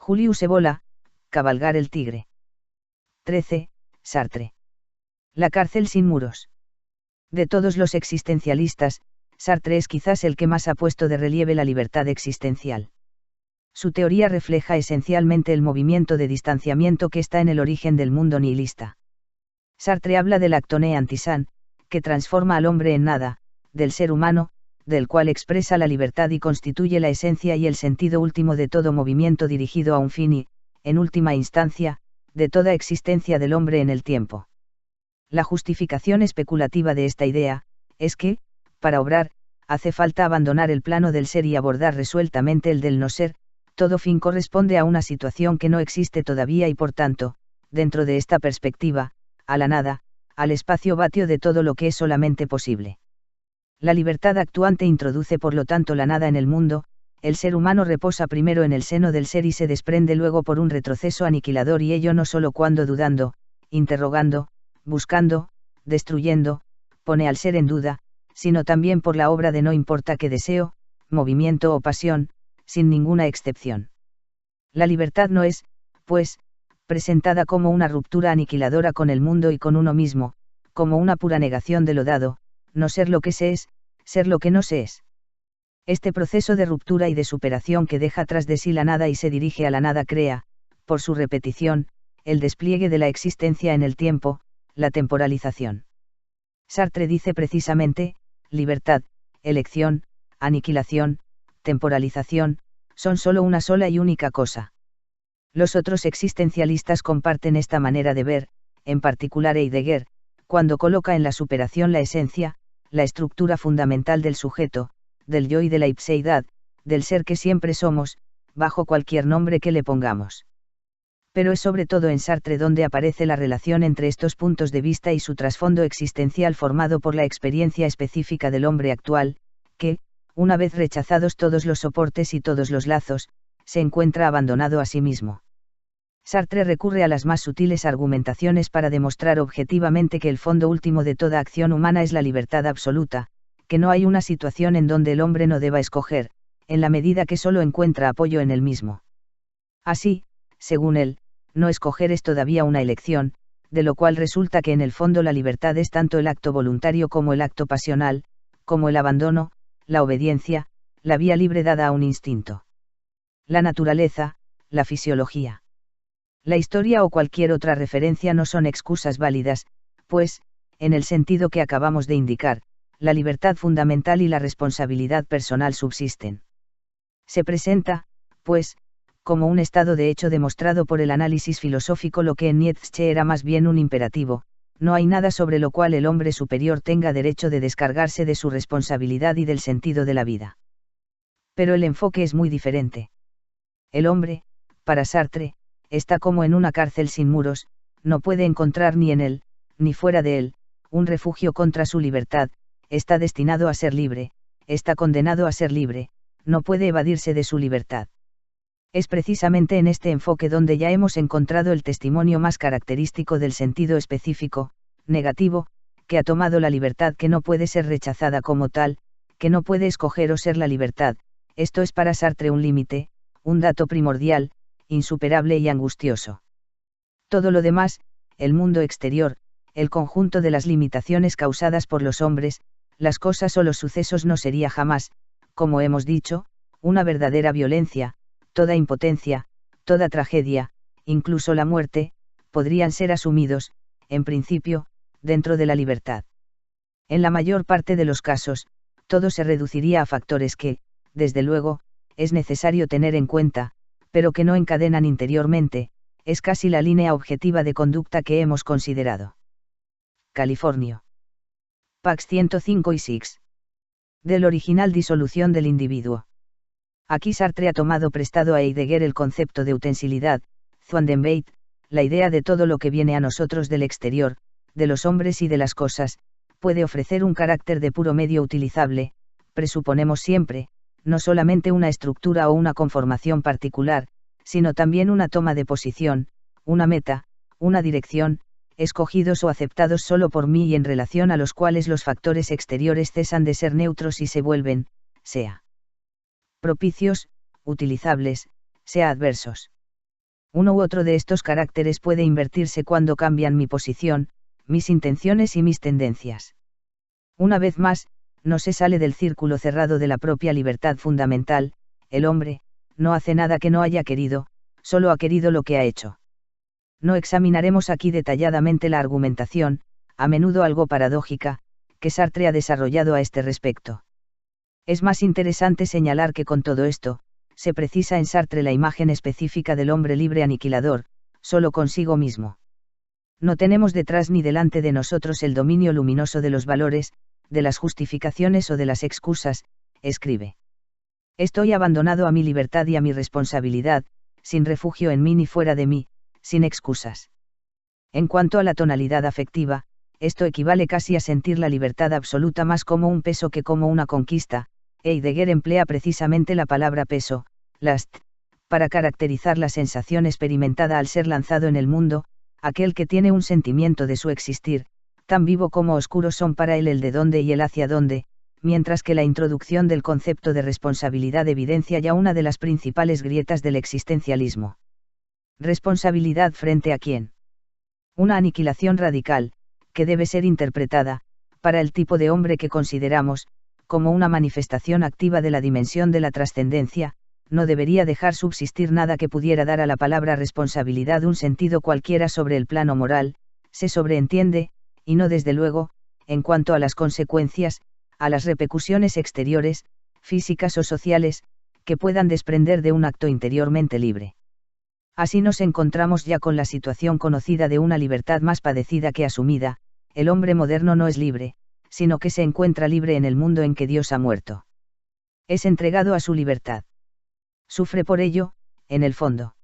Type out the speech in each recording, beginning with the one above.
Julius Evola, cabalgar el tigre. 13. Sartre. La cárcel sin muros. De todos los existencialistas, Sartre es quizás el que más ha puesto de relieve la libertad existencial. Su teoría refleja esencialmente el movimiento de distanciamiento que está en el origen del mundo nihilista. Sartre habla del actone antisan, que transforma al hombre en nada, del ser humano, del cual expresa la libertad y constituye la esencia y el sentido último de todo movimiento dirigido a un fin y, en última instancia, de toda existencia del hombre en el tiempo. La justificación especulativa de esta idea, es que, para obrar, hace falta abandonar el plano del ser y abordar resueltamente el del no ser. Todo fin corresponde a una situación que no existe todavía y por tanto, dentro de esta perspectiva, a la nada, al espacio vacío de todo lo que es solamente posible. La libertad actuante introduce por lo tanto la nada en el mundo, el ser humano reposa primero en el seno del ser y se desprende luego por un retroceso aniquilador y ello no solo cuando dudando, interrogando, buscando, destruyendo, pone al ser en duda, sino también por la obra de no importa qué deseo, movimiento o pasión, sin ninguna excepción. La libertad no es, pues, presentada como una ruptura aniquiladora con el mundo y con uno mismo, como una pura negación de lo dado, no ser lo que se es, ser lo que no se es. Este proceso de ruptura y de superación que deja tras de sí la nada y se dirige a la nada crea, por su repetición, el despliegue de la existencia en el tiempo, la temporalización. Sartre dice precisamente, libertad, elección, aniquilación, temporalización, son solo una sola y única cosa. Los otros existencialistas comparten esta manera de ver, en particular Heidegger, cuando coloca en la superación la esencia, la estructura fundamental del sujeto, del yo y de la ipseidad, del ser que siempre somos, bajo cualquier nombre que le pongamos. Pero es sobre todo en Sartre donde aparece la relación entre estos puntos de vista y su trasfondo existencial formado por la experiencia específica del hombre actual, que, una vez rechazados todos los soportes y todos los lazos, se encuentra abandonado a sí mismo. Sartre recurre a las más sutiles argumentaciones para demostrar objetivamente que el fondo último de toda acción humana es la libertad absoluta, que no hay una situación en donde el hombre no deba escoger, en la medida que solo encuentra apoyo en él mismo. Así, según él, no escoger es todavía una elección, de lo cual resulta que en el fondo la libertad es tanto el acto voluntario como el acto pasional, como el abandono, la obediencia, la vía libre dada a un instinto. La naturaleza, la fisiología. La historia o cualquier otra referencia no son excusas válidas, pues, en el sentido que acabamos de indicar, la libertad fundamental y la responsabilidad personal subsisten. Se presenta, pues, como un estado de hecho demostrado por el análisis filosófico lo que en Nietzsche era más bien un imperativo, no hay nada sobre lo cual el hombre superior tenga derecho de descargarse de su responsabilidad y del sentido de la vida. Pero el enfoque es muy diferente. El hombre, para Sartre, está como en una cárcel sin muros, no puede encontrar ni en él, ni fuera de él, un refugio contra su libertad, está destinado a ser libre, está condenado a ser libre, no puede evadirse de su libertad. Es precisamente en este enfoque donde ya hemos encontrado el testimonio más característico del sentido específico, negativo, que ha tomado la libertad que no puede ser rechazada como tal, que no puede escoger o ser la libertad. Esto es para Sartre un límite, un dato primordial, insuperable y angustioso. Todo lo demás, el mundo exterior, el conjunto de las limitaciones causadas por los hombres, las cosas o los sucesos no sería jamás, como hemos dicho, una verdadera violencia, toda impotencia, toda tragedia, incluso la muerte, podrían ser asumidos, en principio, dentro de la libertad. En la mayor parte de los casos, todo se reduciría a factores que, desde luego, es necesario tener en cuenta, pero que no encadenan interiormente, es casi la línea objetiva de conducta que hemos considerado. Californio. Pax 105 y 6. Del original disolución del individuo. Aquí Sartre ha tomado prestado a Heidegger el concepto de utensilidad, Zwandenbeit, la idea de todo lo que viene a nosotros del exterior, de los hombres y de las cosas, puede ofrecer un carácter de puro medio utilizable, presuponemos siempre, no solamente una estructura o una conformación particular, sino también una toma de posición, una meta, una dirección, escogidos o aceptados solo por mí y en relación a los cuales los factores exteriores cesan de ser neutros y se vuelven, sea propicios, utilizables, sea adversos. Uno u otro de estos caracteres puede invertirse cuando cambian mi posición, mis intenciones y mis tendencias. Una vez más, no se sale del círculo cerrado de la propia libertad fundamental. El hombre, no hace nada que no haya querido, solo ha querido lo que ha hecho. No examinaremos aquí detalladamente la argumentación, a menudo algo paradójica, que Sartre ha desarrollado a este respecto. Es más interesante señalar que con todo esto, se precisa en Sartre la imagen específica del hombre libre aniquilador, solo consigo mismo. No tenemos detrás ni delante de nosotros el dominio luminoso de los valores, de las justificaciones o de las excusas, escribe. Estoy abandonado a mi libertad y a mi responsabilidad, sin refugio en mí ni fuera de mí, sin excusas. En cuanto a la tonalidad afectiva, esto equivale casi a sentir la libertad absoluta más como un peso que como una conquista. Heidegger emplea precisamente la palabra peso, Last, para caracterizar la sensación experimentada al ser lanzado en el mundo, aquel que tiene un sentimiento de su existir, tan vivo como oscuro son para él el de dónde y el hacia dónde, mientras que la introducción del concepto de responsabilidad evidencia ya una de las principales grietas del existencialismo. ¿Responsabilidad frente a quién? Una aniquilación radical, que debe ser interpretada, para el tipo de hombre que consideramos, como una manifestación activa de la dimensión de la trascendencia. No debería dejar subsistir nada que pudiera dar a la palabra responsabilidad un sentido cualquiera sobre el plano moral, se sobreentiende, y no desde luego, en cuanto a las consecuencias, a las repercusiones exteriores, físicas o sociales, que puedan desprender de un acto interiormente libre. Así nos encontramos ya con la situación conocida de una libertad más padecida que asumida. El hombre moderno no es libre, sino que se encuentra libre en el mundo en que Dios ha muerto. Es entregado a su libertad. Sufre por ello, en el fondo.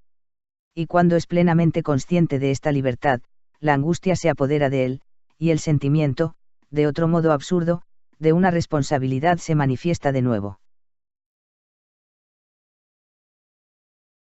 Y cuando es plenamente consciente de esta libertad, la angustia se apodera de él, y el sentimiento, de otro modo absurdo, de una responsabilidad se manifiesta de nuevo.